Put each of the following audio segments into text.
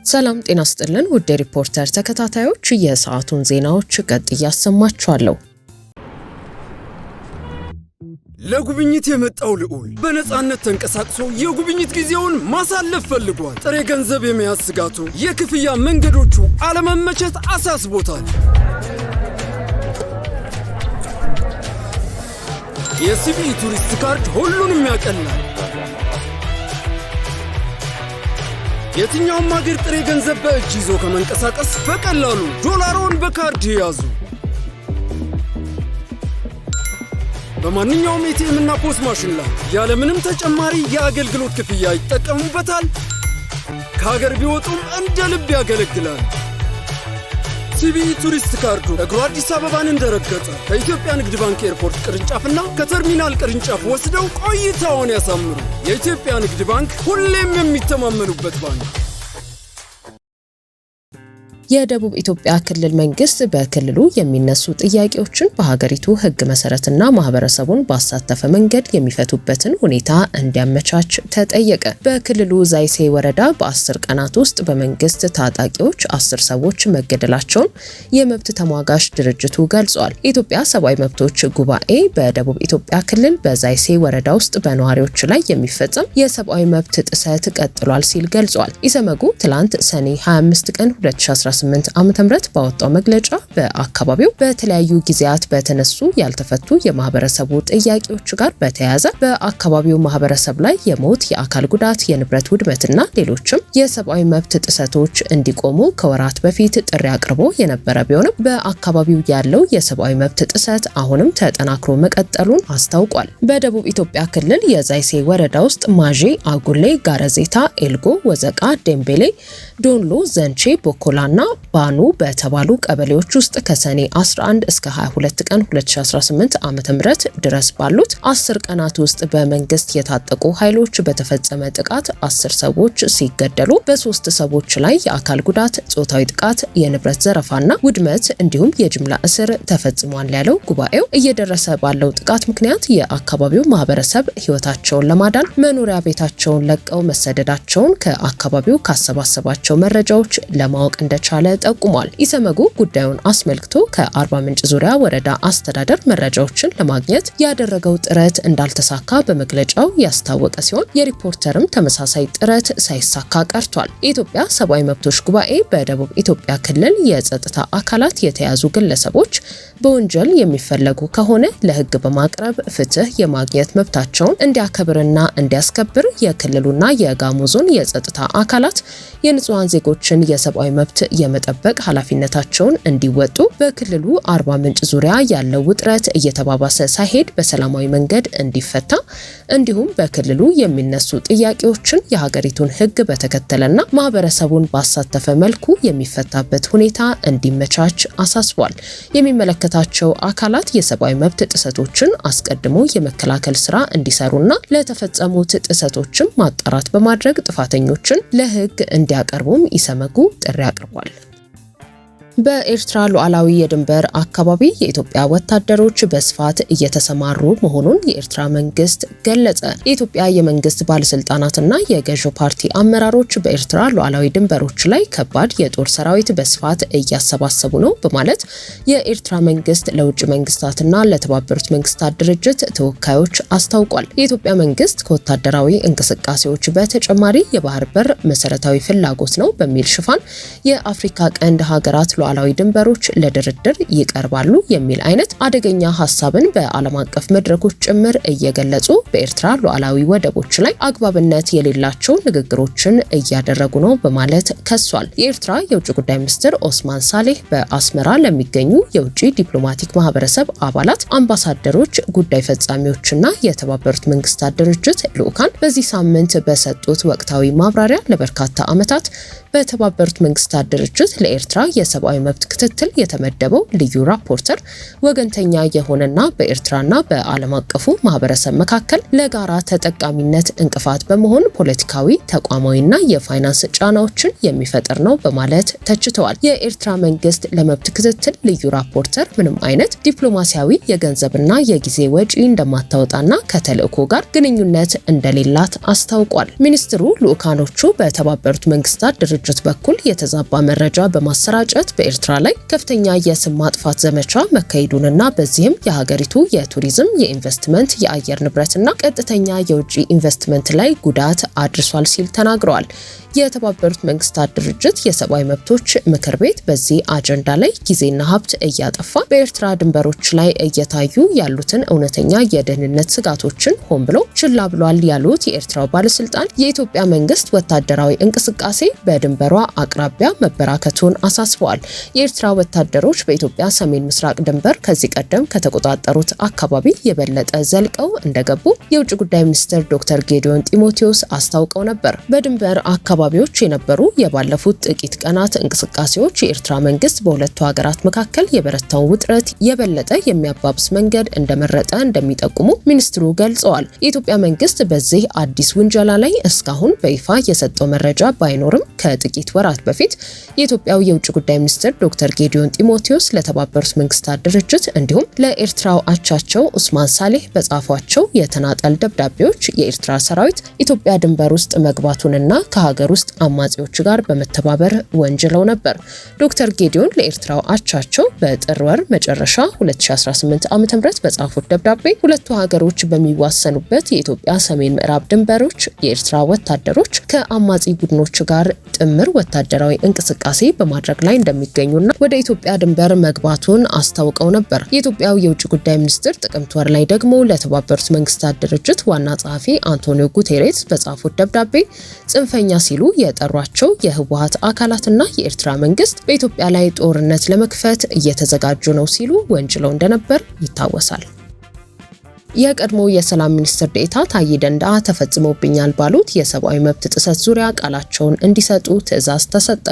ሰላም ጤና ይስጥልን ውድ ሪፖርተር ተከታታዮች የሰዓቱን ዜናዎች ቀጥዬ አሰማችኋለሁ። ለጉብኝት የመጣው ልዑል በነፃነት ተንቀሳቅሶ የጉብኝት ጊዜውን ማሳለፍ ፈልጓል። ጥሬ ገንዘብ የመያዝ ስጋቱ፣ የክፍያ መንገዶቹ አለመመቸት አሳስቦታል። የሲቢኢ ቱሪስት ካርድ ሁሉንም ያቀላል። የትኛውም ሀገር ጥሬ ገንዘብ በእጅ ይዞ ከመንቀሳቀስ በቀላሉ ዶላሮን በካርድ ያዙ። በማንኛውም ኤቲኤም እና ፖስ ማሽን ላይ ያለምንም ተጨማሪ የአገልግሎት ክፍያ ይጠቀሙበታል። ከሀገር ቢወጡም እንደ ልብ ያገለግላል። ሲቢኢ ቱሪስት ካርዱ እግሩ አዲስ አበባን እንደረገጠ ከኢትዮጵያ ንግድ ባንክ ኤርፖርት ቅርንጫፍና ከተርሚናል ቅርንጫፍ ወስደው ቆይታውን ያሳምሩ። የኢትዮጵያ ንግድ ባንክ ሁሌም የሚተማመኑበት ባንክ። የደቡብ ኢትዮጵያ ክልል መንግስት በክልሉ የሚነሱ ጥያቄዎችን በሀገሪቱ ሕግ መሰረትና ማህበረሰቡን ባሳተፈ መንገድ የሚፈቱበትን ሁኔታ እንዲያመቻች ተጠየቀ። በክልሉ ዛይሴ ወረዳ በ10 ቀናት ውስጥ በመንግስት ታጣቂዎች 10 ሰዎች መገደላቸውን የመብት ተሟጋች ድርጅቱ ገልጿል። የኢትዮጵያ ሰብአዊ መብቶች ጉባኤ በደቡብ ኢትዮጵያ ክልል በዛይሴ ወረዳ ውስጥ በነዋሪዎች ላይ የሚፈጸም የሰብአዊ መብት ጥሰት ቀጥሏል ሲል ገልጿል። ኢሰመጉ ትላንት ሰኔ 25 ቀን 2018 ዓ.ም ባወጣው መግለጫ በአካባቢው በተለያዩ ጊዜያት በተነሱ ያልተፈቱ የማህበረሰቡ ጥያቄዎች ጋር በተያያዘ በአካባቢው ማህበረሰብ ላይ የሞት፣ የአካል ጉዳት፣ የንብረት ውድመትና ሌሎችም የሰብአዊ መብት ጥሰቶች እንዲቆሙ ከወራት በፊት ጥሪ አቅርቦ የነበረ ቢሆንም በአካባቢው ያለው የሰብአዊ መብት ጥሰት አሁንም ተጠናክሮ መቀጠሉን አስታውቋል። በደቡብ ኢትዮጵያ ክልል የዛይሴ ወረዳ ውስጥ ማዤ፣ አጉሌ፣ ጋረዜታ፣ ኤልጎ፣ ወዘቃ፣ ዴምቤሌ፣ ዶንሎ፣ ዘንቼ፣ ቦኮላና ባኑ በተባሉ ቀበሌዎች ውስጥ ከሰኔ 11 እስከ 22 ቀን 2018 ዓ.ም ድረስ ባሉት 10 ቀናት ውስጥ በመንግስት የታጠቁ ኃይሎች በተፈጸመ ጥቃት 10 ሰዎች ሲገደሉ በ3 ሰዎች ላይ የአካል ጉዳት፣ ጾታዊ ጥቃት፣ የንብረት ዘረፋና ውድመት እንዲሁም የጅምላ እስር ተፈጽሟል ያለው ጉባኤው እየደረሰ ባለው ጥቃት ምክንያት የአካባቢው ማህበረሰብ ህይወታቸውን ለማዳን መኖሪያ ቤታቸውን ለቀው መሰደዳቸውን ከአካባቢው ካሰባሰባቸው መረጃዎች ለማወቅ እንደቻለ ጠቁሟል። ኢሰመጉ ጉዳዩን አስመልክቶ ከአርባ ምንጭ ዙሪያ ወረዳ አስተዳደር መረጃዎችን ለማግኘት ያደረገው ጥረት እንዳልተሳካ በመግለጫው ያስታወቀ ሲሆን የሪፖርተርም ተመሳሳይ ጥረት ሳይሳካ ቀርቷል። የኢትዮጵያ ሰብአዊ መብቶች ጉባኤ በደቡብ ኢትዮጵያ ክልል የጸጥታ አካላት የተያዙ ግለሰቦች በወንጀል የሚፈለጉ ከሆነ ለህግ በማቅረብ ፍትህ የማግኘት መብታቸውን እንዲያከብርና እንዲያስከብር የክልሉና የጋሞ ዞን የጸጥታ አካላት የንጹሃን ዜጎችን የሰብአዊ መብት የመጠበቅ ኃላፊነታቸውን እንዲወጡ በክልሉ አርባ ምንጭ ዙሪያ ያለው ውጥረት እየተባባሰ ሳይሄድ በሰላማዊ መንገድ እንዲፈታ እንዲሁም በክልሉ የሚነሱ ጥያቄዎችን የሀገሪቱን ህግ በተከተለና ማህበረሰቡን ባሳተፈ መልኩ የሚፈታበት ሁኔታ እንዲመቻች አሳስቧል። የሚመለከታቸው አካላት የሰብአዊ መብት ጥሰቶችን አስቀድሞ የመከላከል ስራ እንዲሰሩና ለተፈጸሙት ጥሰቶችን ማጣራት በማድረግ ጥፋተኞችን ለህግ እንዲያቀርቡም ኢሰመጉ ጥሪ አቅርቧል። በኤርትራ ሉዓላዊ የድንበር አካባቢ የኢትዮጵያ ወታደሮች በስፋት እየተሰማሩ መሆኑን የኤርትራ መንግስት ገለጸ። የኢትዮጵያ የመንግስት ባለስልጣናትና የገዢው ፓርቲ አመራሮች በኤርትራ ሉዓላዊ ድንበሮች ላይ ከባድ የጦር ሰራዊት በስፋት እያሰባሰቡ ነው በማለት የኤርትራ መንግስት ለውጭ መንግስታትና ለተባበሩት መንግስታት ድርጅት ተወካዮች አስታውቋል። የኢትዮጵያ መንግስት ከወታደራዊ እንቅስቃሴዎች በተጨማሪ የባህር በር መሰረታዊ ፍላጎት ነው በሚል ሽፋን የአፍሪካ ቀንድ ሀገራት ሉዓላዊ ድንበሮች ለድርድር ይቀርባሉ የሚል አይነት አደገኛ ሐሳብን በዓለም አቀፍ መድረኮች ጭምር እየገለጹ በኤርትራ ሉዓላዊ ወደቦች ላይ አግባብነት የሌላቸው ንግግሮችን እያደረጉ ነው በማለት ከሷል። የኤርትራ የውጭ ጉዳይ ሚኒስትር ኦስማን ሳሌህ በአስመራ ለሚገኙ የውጭ ዲፕሎማቲክ ማህበረሰብ አባላት፣ አምባሳደሮች፣ ጉዳይ ፈጻሚዎችና የተባበሩት መንግስታት ድርጅት ልዑካን በዚህ ሳምንት በሰጡት ወቅታዊ ማብራሪያ ለበርካታ ዓመታት በተባበሩት መንግስታት ድርጅት ለኤርትራ የሰብአዊ መብት ክትትል የተመደበው ልዩ ራፖርተር ወገንተኛ የሆነና በኤርትራና በዓለም አቀፉ ማህበረሰብ መካከል ለጋራ ተጠቃሚነት እንቅፋት በመሆን ፖለቲካዊ፣ ተቋማዊና የፋይናንስ ጫናዎችን የሚፈጥር ነው በማለት ተችተዋል። የኤርትራ መንግስት ለመብት ክትትል ልዩ ራፖርተር ምንም አይነት ዲፕሎማሲያዊ የገንዘብና የጊዜ ወጪ እንደማታወጣና ከተልእኮ ጋር ግንኙነት እንደሌላት አስታውቋል። ሚኒስትሩ ልኡካኖቹ በተባበሩት መንግስታት ድርጅት ድርጅት በኩል የተዛባ መረጃ በማሰራጨት በኤርትራ ላይ ከፍተኛ የስም ማጥፋት ዘመቻ መካሄዱንና በዚህም የሀገሪቱ የቱሪዝም፣ የኢንቨስትመንት፣ የአየር ንብረትና ቀጥተኛ የውጭ ኢንቨስትመንት ላይ ጉዳት አድርሷል ሲል ተናግረዋል። የተባበሩት መንግስታት ድርጅት የሰብአዊ መብቶች ምክር ቤት በዚህ አጀንዳ ላይ ጊዜና ሀብት እያጠፋ በኤርትራ ድንበሮች ላይ እየታዩ ያሉትን እውነተኛ የደህንነት ስጋቶችን ሆን ብሎ ችላ ብሏል ያሉት የኤርትራው ባለስልጣን የኢትዮጵያ መንግስት ወታደራዊ እንቅስቃሴ በድንበሯ አቅራቢያ መበራከቱን አሳስበዋል። የኤርትራ ወታደሮች በኢትዮጵያ ሰሜን ምስራቅ ድንበር ከዚህ ቀደም ከተቆጣጠሩት አካባቢ የበለጠ ዘልቀው እንደገቡ የውጭ ጉዳይ ሚኒስትር ዶክተር ጌዲዮን ጢሞቴዎስ አስታውቀው ነበር። በድንበር አካባቢዎች የነበሩ የባለፉት ጥቂት ቀናት እንቅስቃሴዎች የኤርትራ መንግስት በሁለቱ ሀገራት መካከል የበረታውን ውጥረት የበለጠ የሚያባብስ መንገድ እንደመረጠ እንደሚጠቁሙ ሚኒስትሩ ገልጸዋል። የኢትዮጵያ መንግስት በዚህ አዲስ ውንጀላ ላይ እስካሁን በይፋ የሰጠው መረጃ ባይኖርም ከጥቂት ወራት በፊት የኢትዮጵያው የውጭ ጉዳይ ሚኒስትር ዶክተር ጌዲዮን ጢሞቴዎስ ለተባበሩት መንግስታት ድርጅት እንዲሁም ለኤርትራው አቻቸው ኡስማን ሳሌህ በጻፏቸው የተናጠል ደብዳቤዎች የኤርትራ ሰራዊት ኢትዮጵያ ድንበር ውስጥ መግባቱንና ከሀገር ውስጥ አማጺዎች ጋር በመተባበር ወንጅለው ነበር። ዶክተር ጌዲዮን ለኤርትራው አቻቸው በጥር ወር መጨረሻ 2018 ዓ.ም በጻፉት ደብዳቤ ሁለቱ ሀገሮች በሚዋሰኑበት የኢትዮጵያ ሰሜን ምዕራብ ድንበሮች የኤርትራ ወታደሮች ከአማጺ ቡድኖች ጋር ጥምር ወታደራዊ እንቅስቃሴ በማድረግ ላይ እንደሚገኙና ወደ ኢትዮጵያ ድንበር መግባቱን አስታውቀው ነበር። የኢትዮጵያው የውጭ ጉዳይ ሚኒስትር ጥቅምት ወር ላይ ደግሞ ለተባበሩት መንግስታት ድርጅት ዋና ጸሐፊ አንቶኒዮ ጉቴሬስ በጻፉት ደብዳቤ ጽንፈኛ ሲሉ የጠሯቸው የህወሓት አካላትና የኤርትራ መንግስት በኢትዮጵያ ላይ ጦርነት ለመክፈት እየተዘጋጁ ነው ሲሉ ወንጅለው እንደነበር ይታወሳል። የቀድሞ የሰላም ሚኒስትር ዴኤታ ታዬ ደንደአ ተፈጽሞብኛል ባሉት የሰብአዊ መብት ጥሰት ዙሪያ ቃላቸውን እንዲሰጡ ትዕዛዝ ተሰጠ።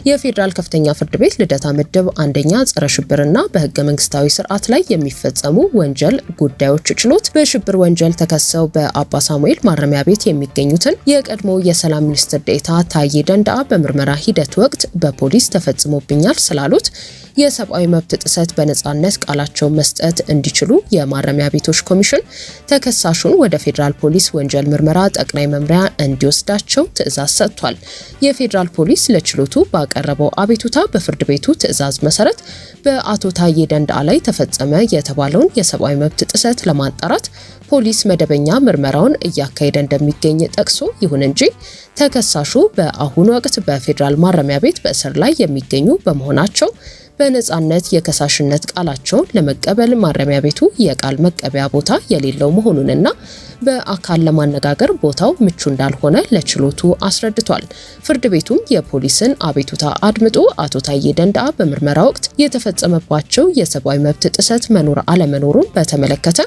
የፌዴራል ከፍተኛ ፍርድ ቤት ልደታ ምድብ አንደኛ ጸረ ሽብርና በህገ መንግስታዊ ስርዓት ላይ የሚፈጸሙ ወንጀል ጉዳዮች ችሎት በሽብር ወንጀል ተከሰው በአባ ሳሙኤል ማረሚያ ቤት የሚገኙትን የቀድሞ የሰላም ሚኒስትር ዴኤታ ታዬ ደንደአ በምርመራ ሂደት ወቅት በፖሊስ ተፈጽሞብኛል ስላሉት የሰብአዊ መብት ጥሰት በነጻነት ቃላቸውን መስጠት እንዲችሉ የማረሚያ ቤቶች ኮሚሽን ተከሳሹን ወደ ፌዴራል ፖሊስ ወንጀል ምርመራ ጠቅላይ መምሪያ እንዲወስዳቸው ትዕዛዝ ሰጥቷል። የፌዴራል ፖሊስ ለችሎቱ ባቀረበው አቤቱታ በፍርድ ቤቱ ትዕዛዝ መሰረት በአቶ ታዬ ደንደአ ላይ ተፈጸመ የተባለውን የሰብአዊ መብት ጥሰት ለማጣራት ፖሊስ መደበኛ ምርመራውን እያካሄደ እንደሚገኝ ጠቅሶ ይሁን እንጂ ተከሳሹ በአሁኑ ወቅት በፌዴራል ማረሚያ ቤት በእስር ላይ የሚገኙ በመሆናቸው በነጻነት የከሳሽነት ቃላቸውን ለመቀበል ማረሚያ ቤቱ የቃል መቀበያ ቦታ የሌለው መሆኑንና በአካል ለማነጋገር ቦታው ምቹ እንዳልሆነ ለችሎቱ አስረድቷል። ፍርድ ቤቱም የፖሊስን አቤቱታ አድምጦ አቶ ታዬ ደንደአ በምርመራ ወቅት የተፈጸመባቸው የሰብአዊ መብት ጥሰት መኖር አለመኖሩን በተመለከተ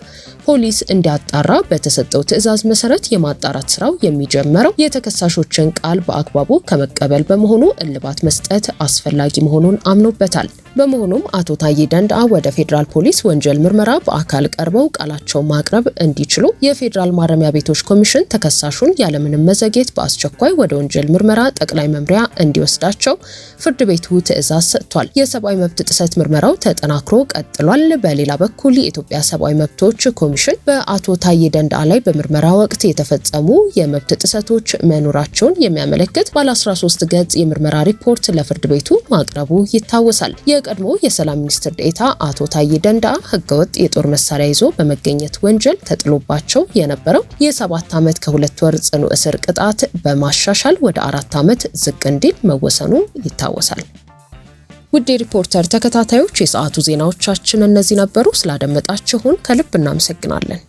ፖሊስ እንዲያጣራ በተሰጠው ትዕዛዝ መሰረት የማጣራት ስራው የሚጀምረው የተከሳሾችን ቃል በአግባቡ ከመቀበል በመሆኑ እልባት መስጠት አስፈላጊ መሆኑን አምኖበታል። በመሆኑም አቶ ታዬ ደንደአ ወደ ፌዴራል ፖሊስ ወንጀል ምርመራ በአካል ቀርበው ቃላቸውን ማቅረብ እንዲችሉ የፌዴራል ማረሚያ ቤቶች ኮሚሽን ተከሳሹን ያለምንም መዘግየት በአስቸኳይ ወደ ወንጀል ምርመራ ጠቅላይ መምሪያ እንዲወስዳቸው ፍርድ ቤቱ ትዕዛዝ ሰጥቷል። የሰብአዊ መብት ጥሰት ምርመራው ተጠናክሮ ቀጥሏል። በሌላ በኩል የኢትዮጵያ ሰብአዊ መብቶች ኮሚሽን በአቶ ታዬ ደንደአ ላይ በምርመራ ወቅት የተፈጸሙ የመብት ጥሰቶች መኖራቸውን የሚያመለክት ባለ 13 ገጽ የምርመራ ሪፖርት ለፍርድ ቤቱ ማቅረቡ ይታወሳል። የቀድሞ የሰላም ሚኒስትር ዴኤታ አቶ ታዬ ደንደአ ህገወጥ የጦር መሳሪያ ይዞ በመገኘት ወንጀል ተጥሎባቸው የነበረው የ7 ዓመት ከ2 ወር ጽኑ እስር ቅጣት በማሻሻል ወደ 4 ዓመት ዝቅ እንዲል መወሰኑ ይታወሳል። ውድ ሪፖርተር ተከታታዮች የሰዓቱ ዜናዎቻችን እነዚህ ነበሩ። ስላደመጣችሁን ከልብ እናመሰግናለን።